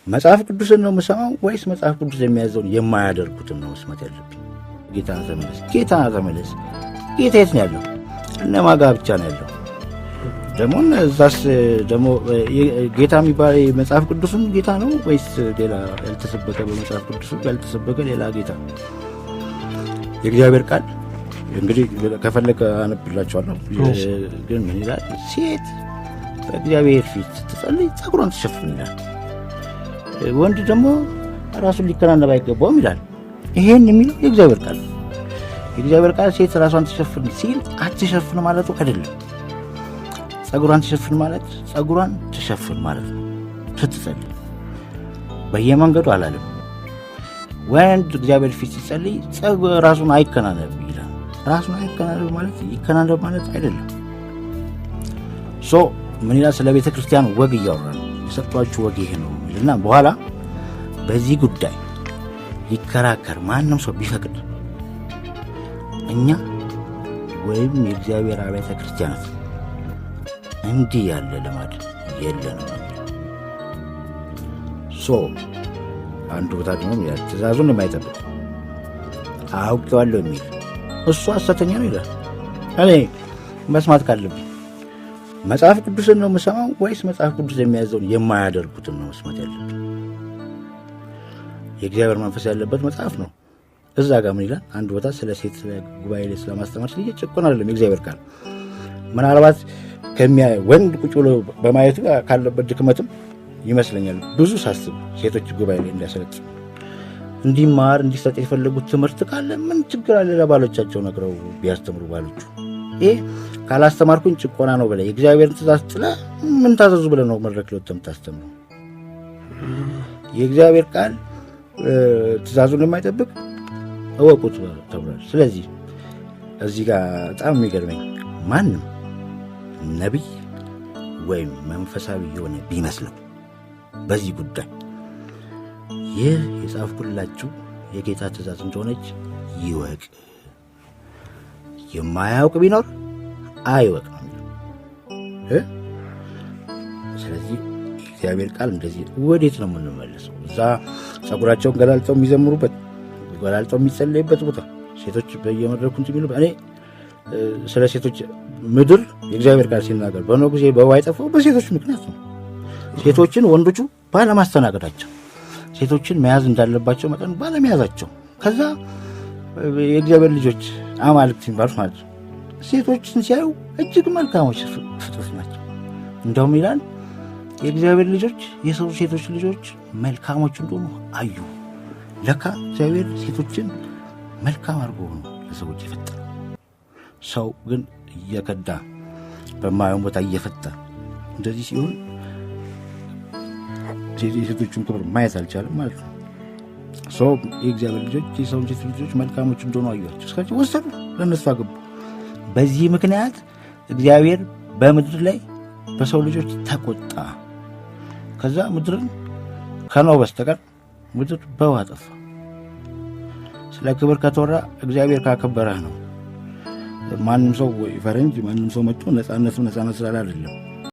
መጽሐፍ ቅዱስን ነው የምሰማው ወይስ መጽሐፍ ቅዱስ የሚያዘውን የማያደርጉትን ነው መስማት ያለብኝ? ጌታ ተመለስ፣ ጌታ ተመለስ። ጌታ የት ነው ያለው? እነማን ጋር ብቻ ነው ያለው? ደግሞ እዛስ ደግሞ ጌታ የሚባል መጽሐፍ ቅዱስን ጌታ ነው ወይስ ሌላ ያልተሰበከ በመጽሐፍ ቅዱስ ያልተሰበከ ሌላ ጌታ? የእግዚአብሔር ቃል እንግዲህ ከፈለከ አነብላችኋለሁ። ግን ምን ይላል? ሴት በእግዚአብሔር ፊት ስትጸልይ ፀጉሯን ትሸፍን ይላል። ወንድ ደግሞ ራሱን ሊከናነብ አይገባውም ይላል። ይሄን የሚለው የእግዚአብሔር ቃል። የእግዚአብሔር ቃል ሴት ራሷን ትሸፍን ሲል አትሸፍን ማለቱ አይደለም። ፀጉሯን ትሸፍን ማለት ፀጉሯን ትሸፍን ማለት ነው። ስትጸልይ በየመንገዱ አላለም። ወንድ እግዚአብሔር ፊት ሲጸልይ ራሱን አይከናነብ ይላል። ራሱን አይከናነብ ማለት ይከናነብ ማለት አይደለም። ምን ይላል? ስለ ቤተ ክርስቲያን ወግ እያወራ ነው። የሰጧችሁ ወግ ይሄ ነው እና በኋላ በዚህ ጉዳይ ሊከራከር ማንም ሰው ቢፈቅድ እኛ ወይም የእግዚአብሔር አብያተ ክርስቲያናት እንዲህ ያለ ልማድ የለንም። አንዱ ቦታ ደግሞ ይላል ትእዛዙን የማይጠብቅ አውቄዋለሁ የሚል እሱ ሐሰተኛ ነው ይላል። እኔ መስማት ካለብኝ መጽሐፍ ቅዱስን ነው የምሰማው ወይስ መጽሐፍ ቅዱስ የሚያዘውን የማያደርጉትን ነው መስማት ያለብኝ? የእግዚአብሔር መንፈስ ያለበት መጽሐፍ ነው። እዛ ጋር ምን ይላል? አንድ ቦታ ስለ ሴት ጉባኤ ላይ ስለማስተማር ስለዚህ ጭቆና አይደለም የእግዚአብሔር ቃል። ምናልባት ወንድ ቁጭ ብሎ በማየቱ ካለበት ድክመትም ይመስለኛል ብዙ ሳስብ ሴቶች ጉባኤ ላይ እንዲያሰለጥኑ እንዲማር እንዲሰጥ የፈለጉት ትምህርት ካለ ምን ችግር አለ? ለባሎቻቸው ነግረው ቢያስተምሩ ባሎቹ። ይሄ ካላስተማርኩኝ ጭቆና ነው ብለህ የእግዚአብሔርን ትእዛዝ ጥለህ ምን ታዘዙ ብለህ ነው መድረክ ላይ የምታስተምረው? የእግዚአብሔር ቃል ትእዛዙን የማይጠብቅ እወቁት ተብሏል። ስለዚህ እዚህ ጋር በጣም የሚገርመኝ ማንም ነቢይ ወይም መንፈሳዊ የሆነ ቢመስለው በዚህ ጉዳይ ይህ የጻፍኩላችሁ የጌታ ትእዛዝ እንደሆነች ይወቅ። የማያውቅ ቢኖር አይወቅ ነው። ስለዚህ እግዚአብሔር ቃል እንደዚህ ወዴት ነው የምንመለሰው? እዛ ፀጉራቸውን ገላልጠው የሚዘምሩበት ገላልጠው የሚጸለይበት ቦታ ሴቶች በየመድረኩ እንትን የሚሉበት። እኔ ስለ ሴቶች ምድር የእግዚአብሔር ቃል ሲናገር በኖህ ጊዜ በውኃ የጠፋው በሴቶች ምክንያት ነው። ሴቶችን ወንዶቹ ባለማስተናገዳቸው፣ ሴቶችን መያዝ እንዳለባቸው መጠን ባለመያዛቸው፣ ከዛ የእግዚአብሔር ልጆች አማልክት የሚባሉት ማለት ነው ሴቶችን ሲያዩ እጅግ መልካሞች ፍጡሮች ናቸው። እንደውም ይላል የእግዚአብሔር ልጆች የሰው ሴቶች ልጆች መልካሞች እንደሆኑ አዩ። ለካ እግዚአብሔር ሴቶችን መልካም አድርጎ ነው ለሰዎች የፈጠረው። ሰው ግን እየከዳ በማየውን ቦታ እየፈታ እንደዚህ ሲሆን የሴቶቹን ክብር ማየት አልቻለም ማለት ነው። የእግዚአብሔር ልጆች የሰው ልጆች መልካሞች እንደሆኑ አዩአቸው፣ እስካቸው ወሰዱ፣ ለእነሱ አገቡ። በዚህ ምክንያት እግዚአብሔር በምድር ላይ በሰው ልጆች ተቆጣ። ከዛ ምድርን ከኖህ በስተቀር ምድር በውኃ ጠፋ። ስለ ክብር ከተወራ እግዚአብሔር ካከበረህ ነው። ማንም ሰው ፈረንጅ ማንም ሰው መጥቶ ነፃነት ስላለ አይደለም።